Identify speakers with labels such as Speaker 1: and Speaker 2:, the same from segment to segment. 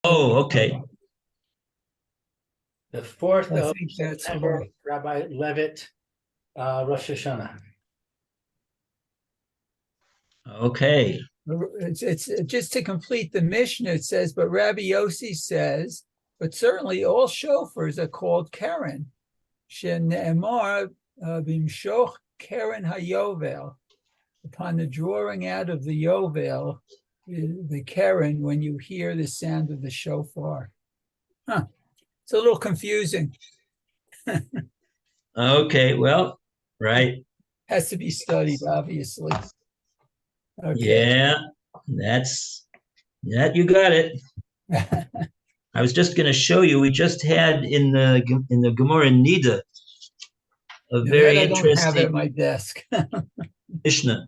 Speaker 1: Oh, okay.
Speaker 2: The 4th
Speaker 3: I
Speaker 2: of
Speaker 3: think that's
Speaker 2: September,
Speaker 3: right.
Speaker 2: Rabbi Levitt, Rosh Hashanah.
Speaker 1: Okay.
Speaker 3: It's just to complete the Mishnah, it says, but Rabbi Yossi says, but certainly all shofars are called Keren. Shene'emar bimshoch Keren hayovel. Upon the drawing out of the yovel, the Keren, when you hear the sound of the shofar. Huh. It's a little confusing.
Speaker 1: Okay. Well, right.
Speaker 3: Has to be studied, obviously. Okay.
Speaker 1: Yeah, that's that. You got it. I was just going to show you. We just had in the Gemara Nida a
Speaker 3: Now that
Speaker 1: very
Speaker 3: I don't have it
Speaker 1: interesting
Speaker 3: at my desk.
Speaker 1: Mishnah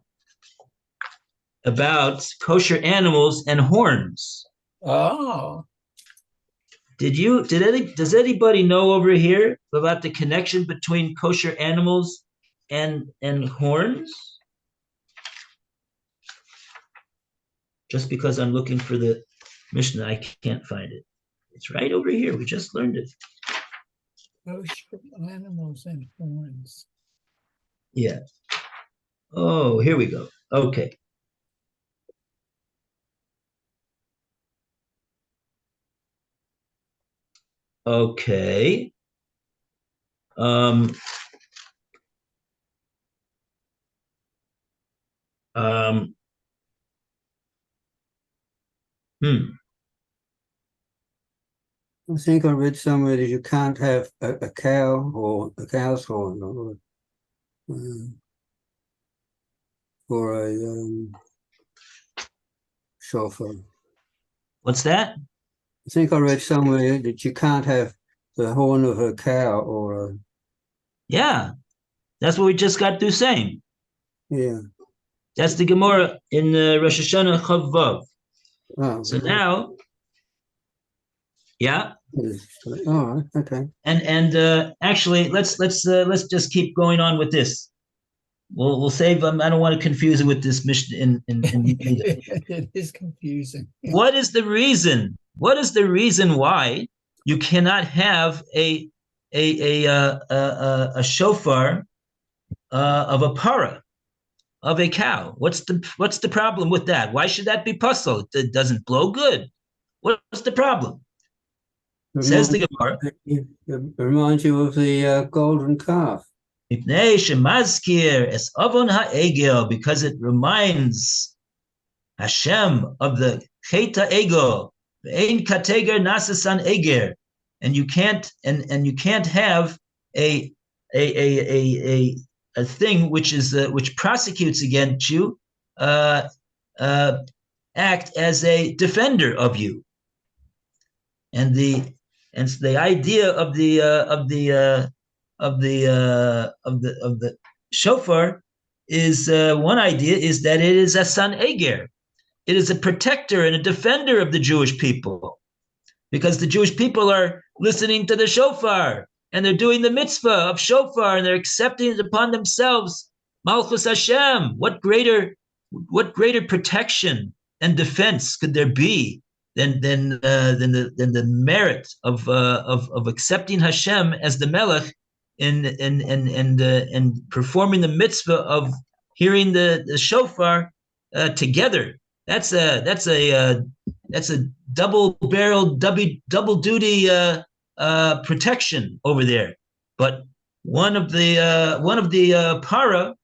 Speaker 1: about kosher animals and horns.
Speaker 3: Oh,
Speaker 1: Does anybody know over here about the connection between kosher animals and horns? Just because I'm looking for the Mishnah, I can't find it. It's right over here. We just learned it.
Speaker 3: kosher animals and horns.
Speaker 1: Yeah. Oh, here we go. Okay. Okay. Um, um, hmm.
Speaker 4: I think I read somewhere that you can't have a cow or a cow's horn um, or a shofar.
Speaker 1: What's that?
Speaker 4: I think I read somewhere that you can't have the horn of a cow or a,
Speaker 1: Yeah, that's what we just got through saying.
Speaker 4: yeah.
Speaker 1: That's the Gemara in Rosh Hashanah Chavav.
Speaker 4: Oh,
Speaker 1: So now, yeah,
Speaker 4: all right, okay.
Speaker 1: and actually, let's just keep going on with this. We'll save. I don't want to confuse it with this mission in
Speaker 3: It is confusing.
Speaker 1: What is the reason? What is the reason why you cannot have a shofar of a para, of a cow? What's the problem with that? Why should that be puzzled? It doesn't blow good. What's the problem? Says the Gemara.
Speaker 4: It reminds you of the golden calf.
Speaker 1: Because it reminds Hashem of the Cheta Ego, Ein Kateger Nasasan Eger, and you can't have a a thing which prosecutes against you, uh, uh, act as a defender of you, and the idea of the shofar is one idea is that it is a san eger. It is a protector and a defender of the Jewish people, because the Jewish people are listening to the shofar and they're doing the mitzvah of shofar and they're accepting it upon themselves. Malchus Hashem. What greater protection and defense could there be than the merit of accepting Hashem as the Melech and performing the mitzvah of hearing the shofar together. That's a double barrel double duty protection over there. But one of the para,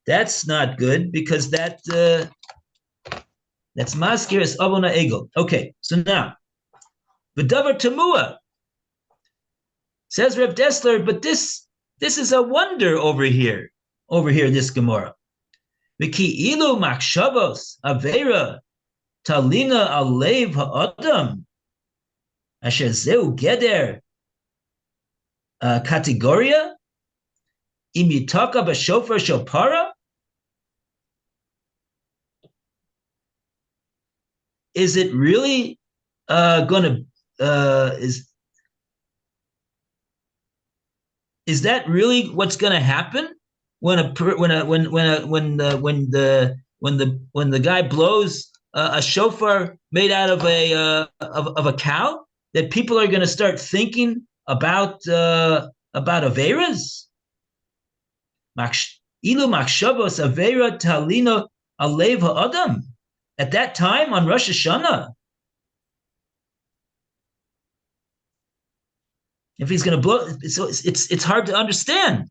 Speaker 1: that's not good, because that's maskir as avona egel. Okay, so now the davar tamua, says Reb Dessler, but this is a wonder over here this Gemara. V'ki ilu machshavos avera talina alev ha'adam asher zeu geder kategoria im yitaka b'shofar shel para. Is it really going to is that really what's going to happen when the guy blows a shofar made out of a cow, that people are going to start thinking about averas? Ilu machshavos avera talino alev ha'adam. At that time on Rosh Hashana, if he's going to blow, so it's hard to understand.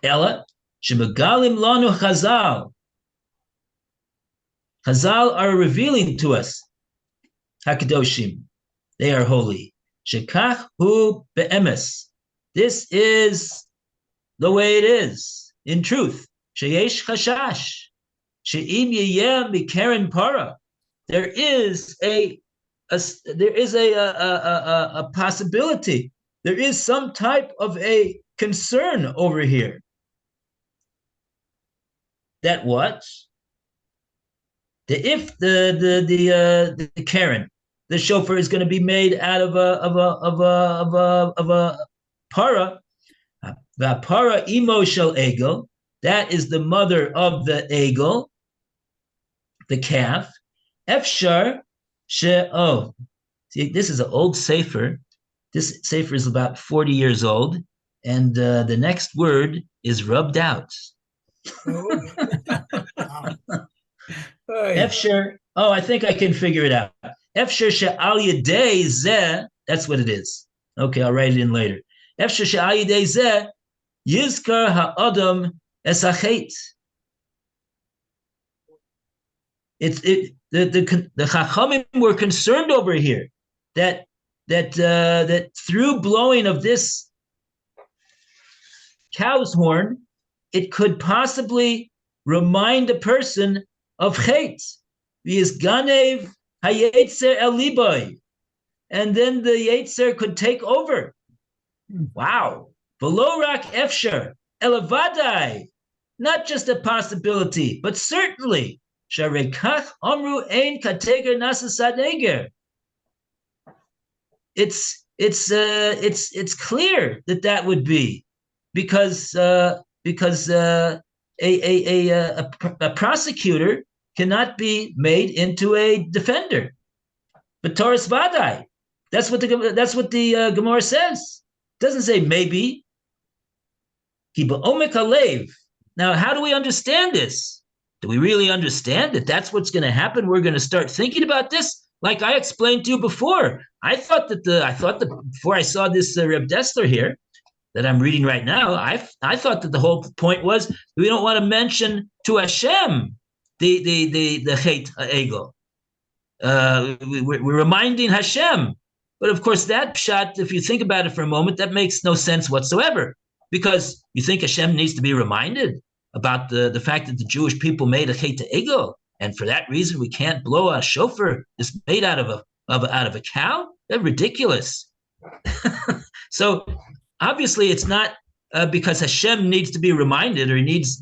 Speaker 1: Ella shemagalim lanu chazal. Chazal are revealing to us, Hakadoshim, they are holy. Shekach hu be'emes. This is the way it is, in truth. Sheyesh chashash. She'im yeyeh mikeren para. There is a possibility. There is some type of a concern over here. That what? If the Karen, the shofar is going to be made out of a para, the para imo shel egel, that is the mother of the egel, the calf. Efshar she see, this is an old sefer. This sefer is about 40 years old, and the next word is rubbed out. Efshar, I think I can figure it out. Efshar she'al yedei zeh, that's what it is. Okay, I'll write it in later. Efshar she'al yedei zeh yizkar ha'adam es hachet. The Chachamim were concerned over here that through blowing of this cow's horn, it could possibly remind a person of chet, v'yis ganev hayetzer el liboy, and then the yetzer could take over. Wow, v'lo rak efshar elavadai, not just a possibility, but certainly. Sharekach amru ein kateger nasasad eger. It's clear that would be because a prosecutor cannot be made into a defender. But Taurus Vadai, that's what the Gemara says. It doesn't say maybe. Now, how do we understand this? Do we really understand that that's what's going to happen? We're going to start thinking about this, like I explained to you before. I thought that before I saw this Reb Dessler here that I'm reading right now, I thought that the whole point was we don't want to mention to Hashem the Chet Ego. We're reminding Hashem, but of course that pshat, if you think about it for a moment, that makes no sense whatsoever, because you think Hashem needs to be reminded about the fact that the Jewish people made a Chet Ego, and for that reason we can't blow a shofar that's made out of a cow. That's ridiculous. So obviously it's not because Hashem needs to be reminded, or he's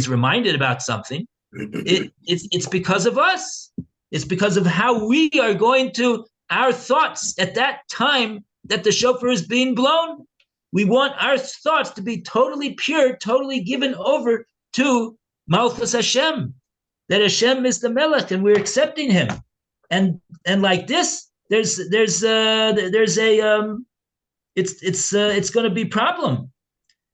Speaker 1: reminded about something. It's because of us. It's because of how we are going to, our thoughts at that time that the shofar is being blown. We want our thoughts to be totally pure, totally given over to Malchus Hashem, that Hashem is the Melech and we're accepting him. And like this, it's going to be problem.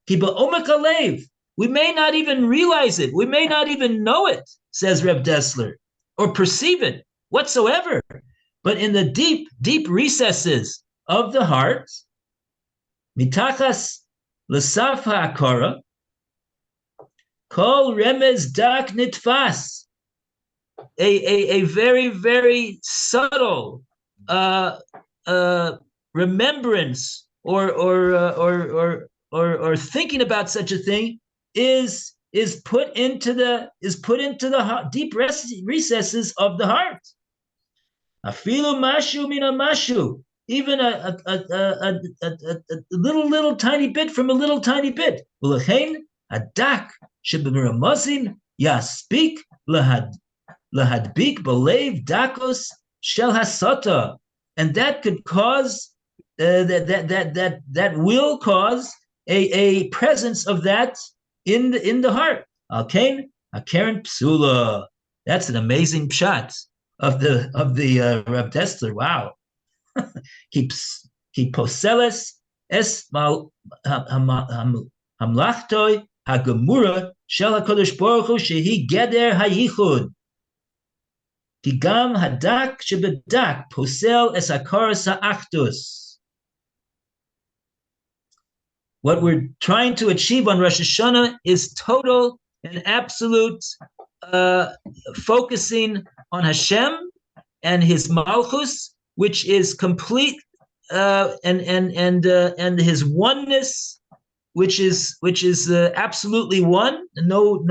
Speaker 1: We may not even realize it. We may not even know it, says Reb Dessler, or perceive it whatsoever. But in the deep, deep recesses of the heart, mitachas l'saf ha'akara, kol remez dak nitfas, a very, very subtle remembrance or thinking about such a thing is put into the deep recesses of the heart. Afilu mashu mina mashu, even a little tiny bit from a little tiny bit. Ulechein hadak sheberamazin yaspik lahadbik belev dakos shel hasata, and that could cause that will cause a presence of that in the heart. Alkein akeren psula, That's an amazing shot of the Reb Dessler. Wow. Keeps poseles es mal hamlachtoi hagemura shel hakodesh baruch hu shehi geder hayichud. Tigam hadak shebedak posel es hakaras ha'achdus. What we're trying to achieve on Rosh Hashanah is total and absolute focusing on Hashem and His Malchus, which is complete, and His oneness, which is absolutely one. No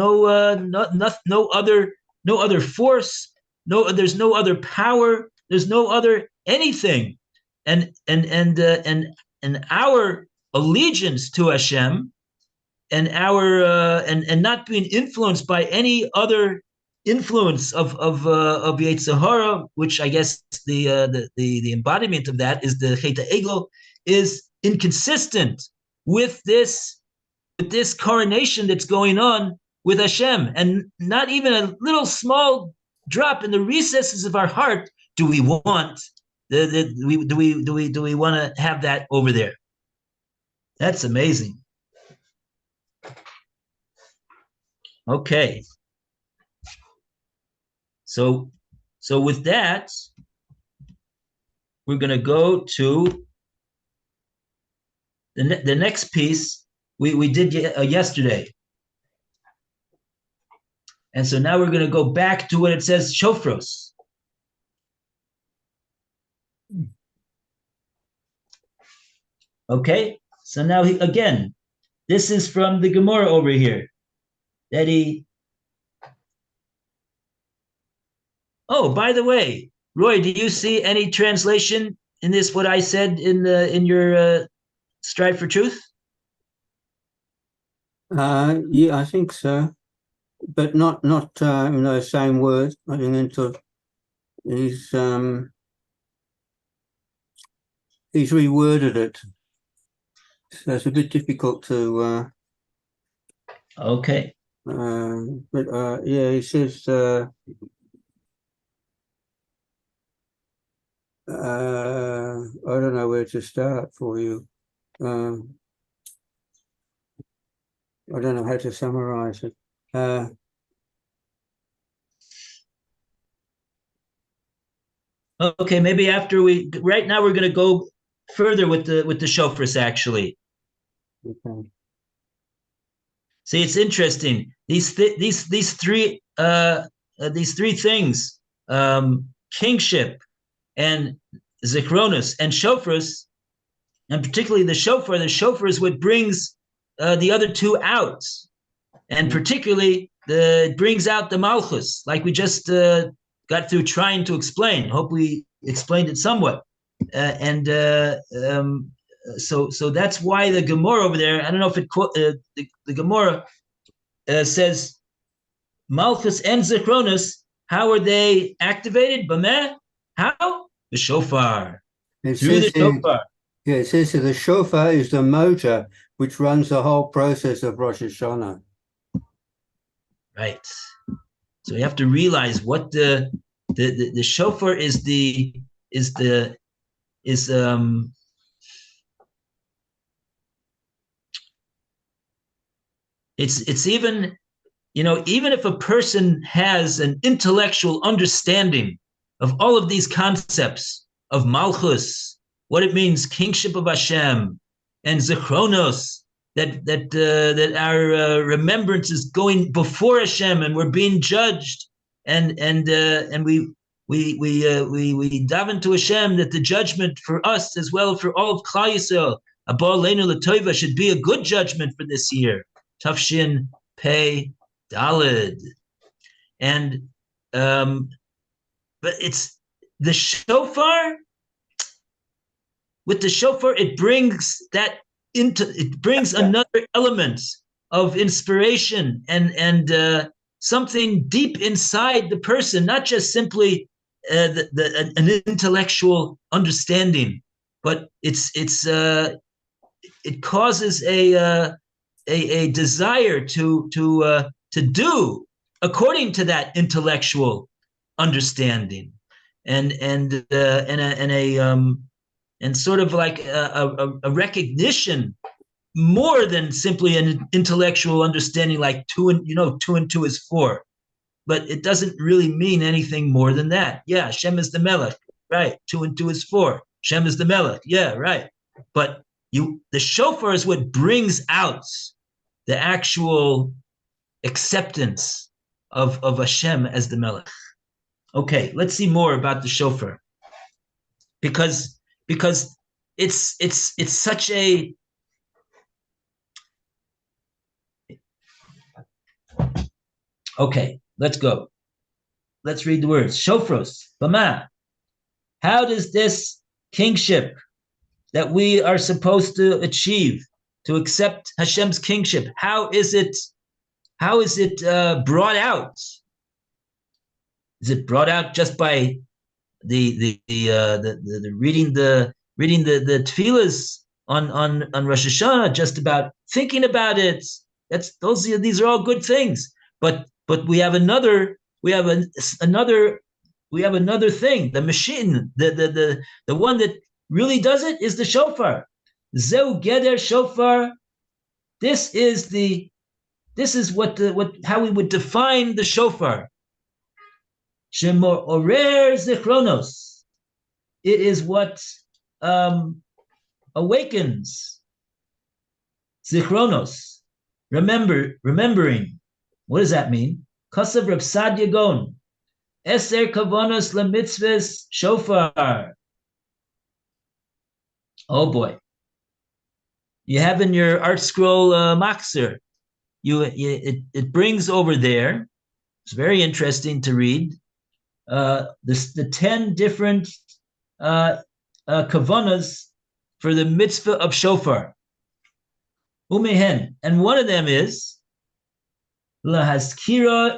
Speaker 1: other force. There's no other power. There's no other anything, and our allegiance to Hashem and our and not being influenced by any other influence of Yetzer Hara, which I guess the embodiment of that is the Chet Egel, is inconsistent with this coronation that's going on with Hashem, and not even a little small drop in the recesses of our heart do we want do we want to have that over there. That's amazing. Okay. So with that, we're going to go to the next piece we did yesterday. And so now we're going to go back to what it says, shofros. Okay, so now again, this is from the Gemara over here. Oh, by the way, Roy, do you see any translation in this, what I said in your Strive for Truth?
Speaker 4: Yeah, I think so. But not the same word. I think he's reworded it. So it's a bit difficult to
Speaker 1: okay.
Speaker 4: But yeah, he says I don't know where to start for you. I don't know how to summarize it.
Speaker 1: Okay, maybe after right now we're going to go further with the shofars actually.
Speaker 4: Okay.
Speaker 1: See, it's interesting. These three things, kingship and zichronos and shofars, and particularly the shofar. The shofar is what brings the other two out, and particularly it brings out the malchus, like we just got through trying to explain. Hope we explained it somewhat, so that's why the Gemara over there. I don't know if it the Gemara says malchus and zichronos. How are they activated? B'meh? How? The shofar. Through the shofar.
Speaker 4: Yeah, it says that the shofar is the motor which runs the whole process of Rosh Hashanah.
Speaker 1: Right. So you have to realize what the shofar is. It's even, even if a person has an intellectual understanding of all of these concepts of malchus, what it means, kingship of Hashem, and zichronos, that our remembrance is going before Hashem, and we're being judged, and we daven to Hashem that the judgment for us as well for all of Klal Yisrael, Abba Leinu L'Tova, should be a good judgment for this year. Tafshin Pei Daled, and but it's the shofar. With the shofar, it brings another element of inspiration and something deep inside the person, not just simply an intellectual understanding, but it causes a desire to do according to that intellectual understanding, and sort of like a recognition more than simply an intellectual understanding, like two and two is four. But it doesn't really mean anything more than that. Yeah, Shem is the Melech, right? Two and two is four. Shem is the Melech, yeah, right. But the shofar is what brings out the actual acceptance of Hashem as the Melech. Okay, let's see more about the shofar, because it's such a okay. Let's go. Let's read the words. Shofros, Bama. How does this kingship that we are supposed to achieve, to accept Hashem's kingship, how is it brought out? Is it brought out just by the reading the tefillahs on Rosh Hashanah, just about thinking about it? These are all good things, but we have another thing. The machine, the one that really does it is the shofar. Zeu geder shofar. This is how we would define the shofar. Shemor orer zichronos. It is what awakens zichronos. Remembering. What does that mean? Kasav Reb Sadia Gon. Eser kavonos lemitzvahs shofar. Oh boy. You have in your art scroll Machzer. It brings over there. It's very interesting to read. The 10 different kavanas for the mitzvah of shofar. Umehen, and one of them is lahaskirno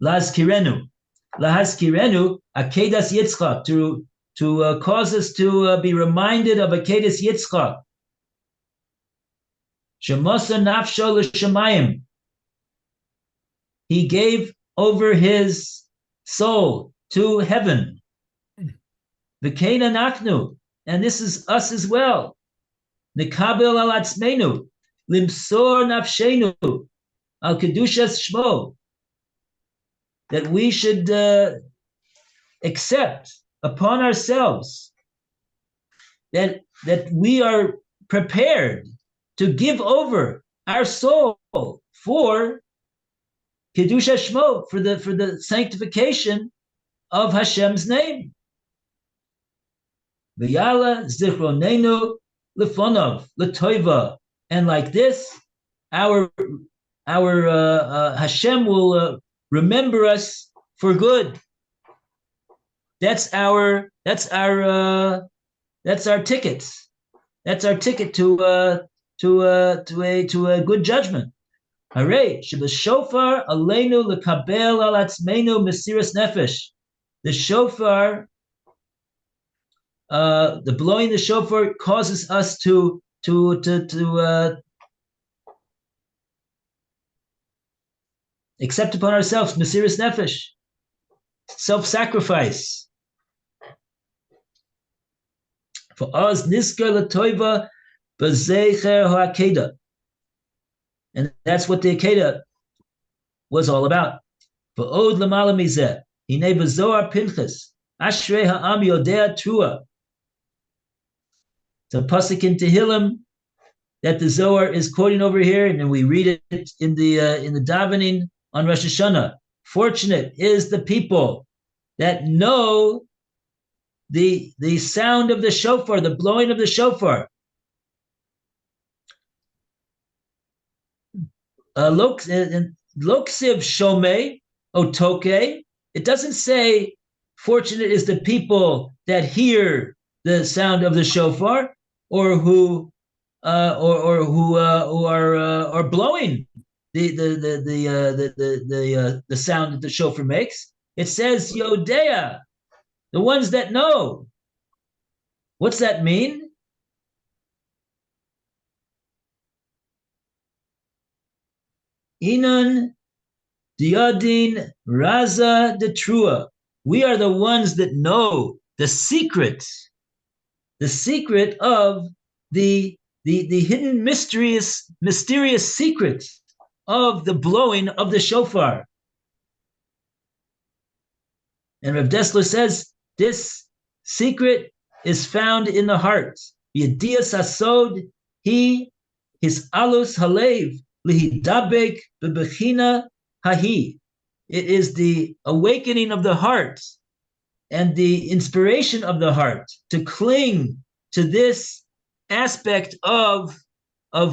Speaker 1: lahazkirenu akedas Yitzchak, to cause us to be reminded of akedas Yitzchak. Shemasa nafsho l'shamayim. He gave over his soul to heaven. V'keina nachnu, and this is us as well. Nekabel al atzmenu, limsor nafshenu, al kedushas shmo. That we should accept upon ourselves that we are prepared to give over our soul for Kedusha Shmo, for the sanctification of Hashem's name. V'yala zichronenu lefonov letoiva, and like this, our Hashem will remember us for good. That's our ticket. That's our ticket to a good judgment. Hooray! Shofar aleinu lekabel al atzmeinu mesiras nefesh. The shofar, the blowing the shofar causes us to accept upon ourselves mesiras nefesh, self-sacrifice. For us, nisker letoiva b'zecher ha'akeda. And that's what the Akedah was all about. V'od l'mala mizeh, hinei b'zohar Pinchas, ashrei ha'am yodea trua. It's a pasuk in Tehillim that the Zohar is quoting over here, and then we read it in the davening on Rosh Hashanah. Fortunate is the people that know the sound of the shofar, the blowing of the shofar. Loksiv shomei otoke. It doesn't say fortunate is the people that hear the sound of the shofar, or who are blowing the sound that the shofar makes. It says Yodea, the ones that know. What's that mean? Inan diadin raza de trua. We are the ones that know the secret of the hidden mysterious secret of the blowing of the shofar. And Rav Dessler says this secret is found in the heart. Yedias hasod, his alus halev, lihidabek bebechina hahi. It is the awakening of the heart and the inspiration of the heart to cling to this aspect of a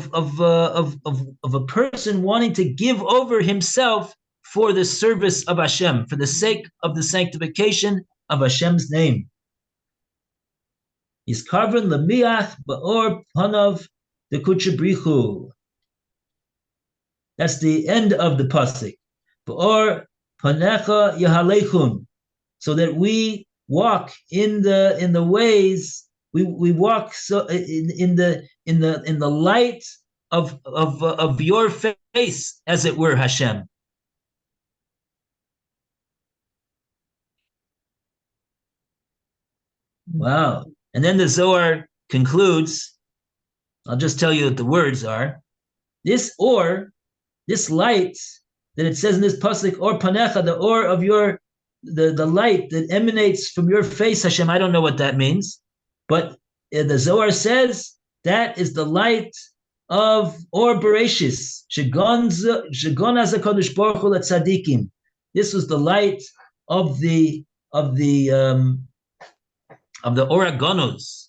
Speaker 1: person wanting to give over himself for the service of Hashem, for the sake of the sanctification of Hashem's name. Yiskarven lemiach ba'or panav dekuchabrichu. That's the end of the pasuk. Ba'or panecha yahalechun, so that we walk in the ways we walk so in the light of your face, as it were, Hashem. Wow. And then the Zohar concludes. I'll just tell you what the words are. This light that it says in this pasuk, or panecha, the or of your, the light that emanates from your face, Hashem. I don't know what that means, but the Zohar says that is the light of Or Bereshis. Shegonaz HaKadosh Baruch Hu Tzadikim. This was the light of the Oregonos.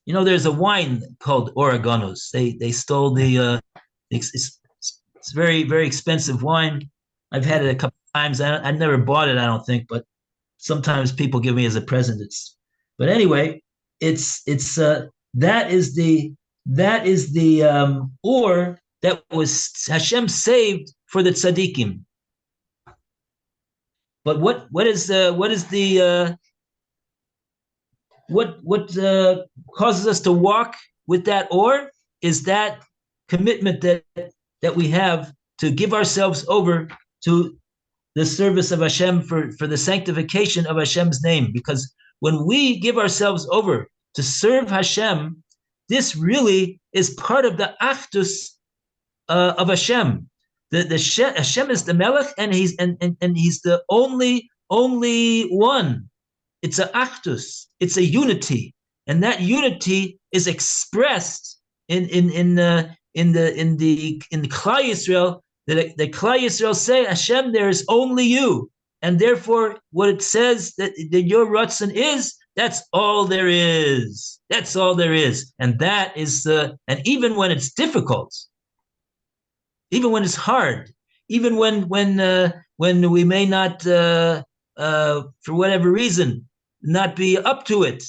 Speaker 1: You know, there's a wine called Oregonos. They stole the it's very, very expensive wine. I've had it a couple times. I never bought it, I don't think, but sometimes people give me as a present. But anyway, that is the or that was Hashem saved for the tzaddikim. But what causes us to walk with that or is that commitment that we have to give ourselves over to the service of Hashem for the sanctification of Hashem's name. Because when we give ourselves over to serve Hashem, this really is part of the achdus of Hashem. Hashem is the Melech, and he's the only one. It's a achdus. It's a unity, and that unity is expressed in the Klal Yisrael. The Klal Yisrael say, Hashem, there is only you, and therefore, what it says that your Ratzon is, that's all there is. That's all there is, and that is and even when it's difficult, even when it's hard, even when we may not, for whatever reason, not be up to it.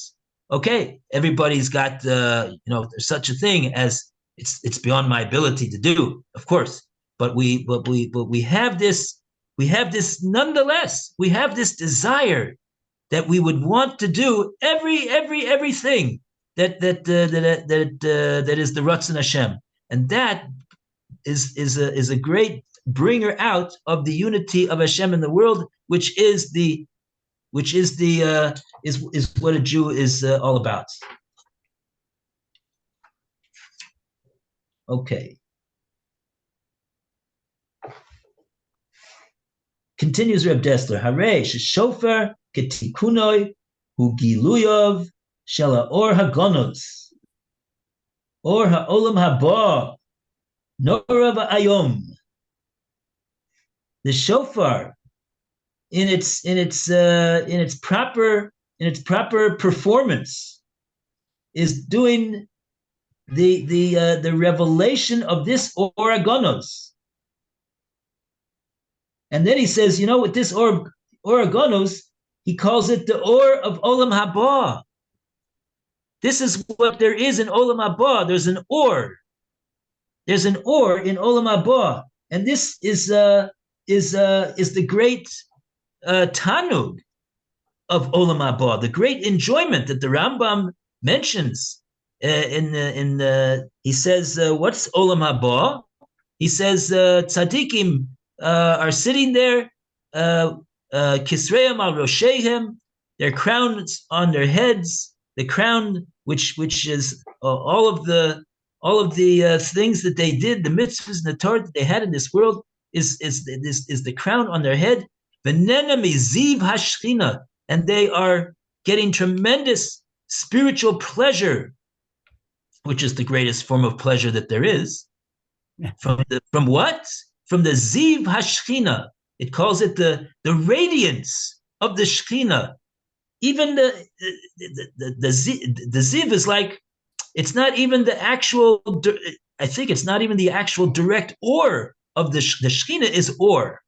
Speaker 1: Okay, everybody's got there's such a thing as it's beyond my ability to do, of course. But we have this nonetheless. We have this desire that we would want to do everything that is the Ratzon Hashem, and that is a great bringer out of the unity of Hashem in the world, which is what a Jew is all about. Okay. Continues Reb Dessler. Harei shofar ketikunoi hu giluyov shel haor hagonos or ha'olam haba nora va'ayom. The shofar, in its proper performance, is doing the revelation of this oragonos. And then he says, with this oragonos, he calls it the or of olam haba. This is what there is in olam haba. There's an or. There's an or in olam haba, and this is the great tanug of olam haba, the great enjoyment that the Rambam mentions. He says, what's olam haba? He says tzaddikim are sitting there, kisreim al roshehem, their crowns on their heads, the crown which is all of the things that they did, the mitzvahs and the Torah that they had in this world is the crown on their head. V'nena miziv hashchina, and they are getting tremendous spiritual pleasure, which is the greatest form of pleasure that there is. From what? From the ziv hashchina. It calls it the radiance of the shchina. Even the ziv is like, it's not even the actual, I think it's not even the actual direct or of the shchina is or.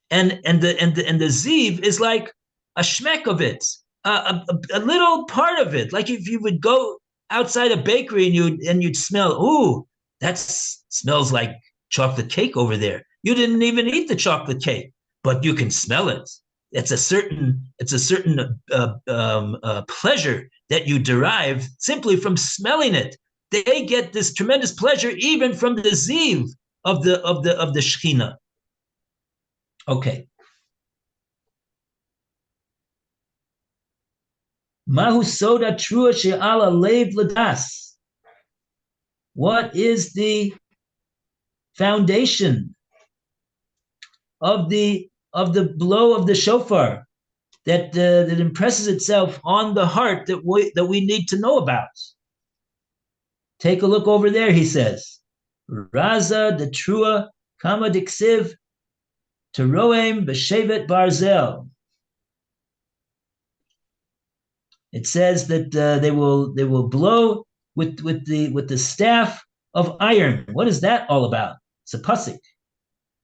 Speaker 1: And the ziv is like a shmek of it, a little part of it. Like if you would go outside a bakery and you'd smell, ooh, that smells like chocolate cake over there. You didn't even eat the chocolate cake, but you can smell it. It's a certain pleasure that you derive simply from smelling it. They get this tremendous pleasure even from the ziv of the shechina. Okay. Mahu soda trua she'ala lev ladas. What is the foundation of the blow of the shofar that impresses itself on the heart that we need to know about? Take a look over there, he says. Raza de trua kama diksiv teroem b'shevet barzel. It says that they will blow with the staff of iron. What is that all about? It's a pasuk.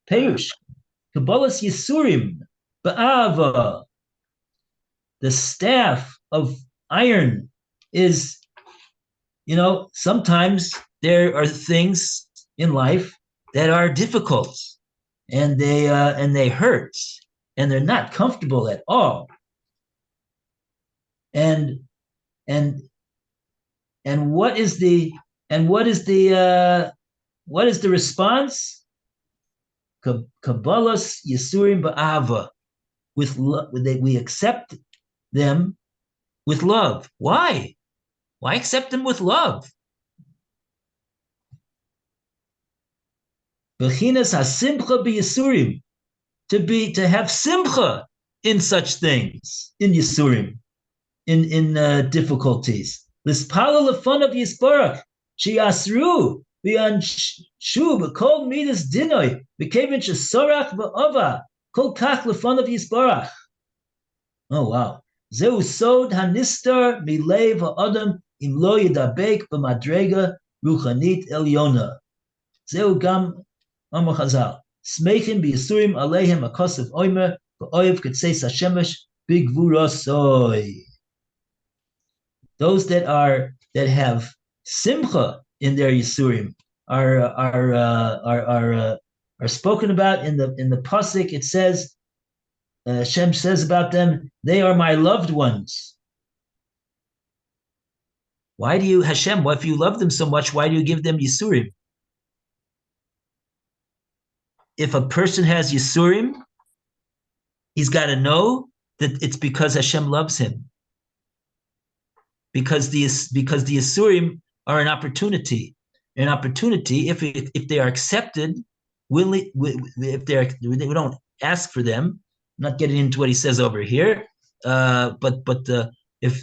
Speaker 1: Perush. Kabbalas Yisurim ba'ava. The staff of iron is, sometimes there are things in life that are difficult, and they hurt, and they're not comfortable at all. And what is the response? Kabbalas Yisurim ba'ava. We accept them with love. Why? Why accept them with love? Bechinas hasimcha b'Yisurim, to have simcha in such things, in Yisurim, in difficulties. Lispala lefon of Yisbarach, she'asru v'yanshu b'kol midas dinoi b'kevin shesorach v'ova kol kach lefon of Yisbarach. Oh wow! Zeu sod hanistar milev ha'adam im lo yidabek b'madrega ruchanit elyona. Zeu gam amachazal smeichim b'Yisurim aleihem akosav oimer v'oyev ketseis hashemesh b'gvurasoi. Those that have simcha in their Yisurim are spoken about in the pasuk. It says, Hashem says about them, they are my loved ones. Why do you, Hashem? Well, if you love them so much, why do you give them Yisurim? If a person has Yisurim, he's got to know that it's because Hashem loves him. Because the Yisurim are an opportunity. An opportunity, if they are accepted, we don't ask for them. I'm not getting into what he says over here, but if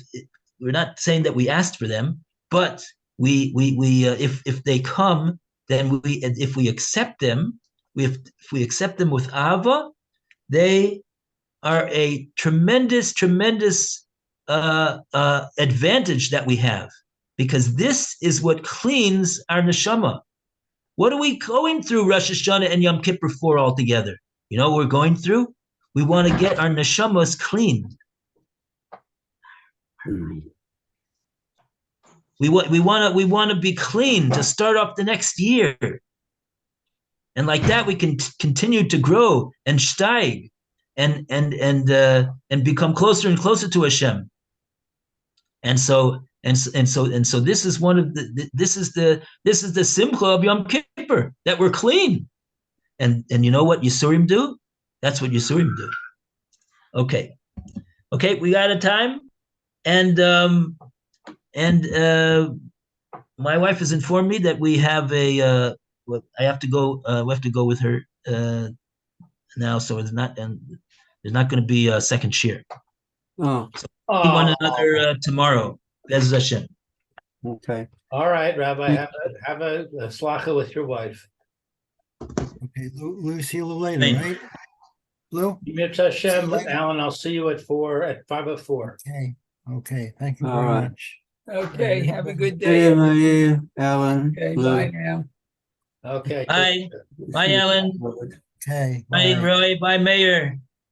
Speaker 1: we're not saying that we asked for them, but if they come, then if we accept them, if we accept them with ava, they are a tremendous advantage that we have, because this is what cleans our neshama. What are we going through Rosh Hashana and Yom Kippur for altogether? You know what we're going through? We want to get our neshamas clean. We want to be clean to start off the next year, and like that we can continue to grow and steig and become closer and closer to Hashem. And so And so this is one of this is the simcha of Yom Kippur, that we're clean. And you know what Yisurim do? That's what Yisurim do. Okay, we got a time, and my wife has informed me that we have a. I have to go. We have to go with her now, so there's not going to be a second shir.
Speaker 4: Oh,
Speaker 1: See one another tomorrow. Bez Hashem.
Speaker 4: okay.
Speaker 2: All right, Rabbi, have a slacha with your wife.
Speaker 5: Okay, Lou, see you a little later,
Speaker 1: Thank-
Speaker 5: right? Lou?
Speaker 2: Yimit Hashem,
Speaker 5: See you later.
Speaker 2: Alan, I'll see you at 5:04.
Speaker 5: Okay, thank you
Speaker 4: All
Speaker 5: very
Speaker 4: right.
Speaker 5: much.
Speaker 3: Okay, have a good
Speaker 4: See
Speaker 3: day.
Speaker 4: you, Maria, Alan,
Speaker 3: Okay,
Speaker 4: Lou.
Speaker 3: bye now.
Speaker 2: Okay.
Speaker 1: Bye, Alan.
Speaker 5: Okay.
Speaker 1: Bye,
Speaker 5: bye.
Speaker 1: Roy. Bye, Mayor.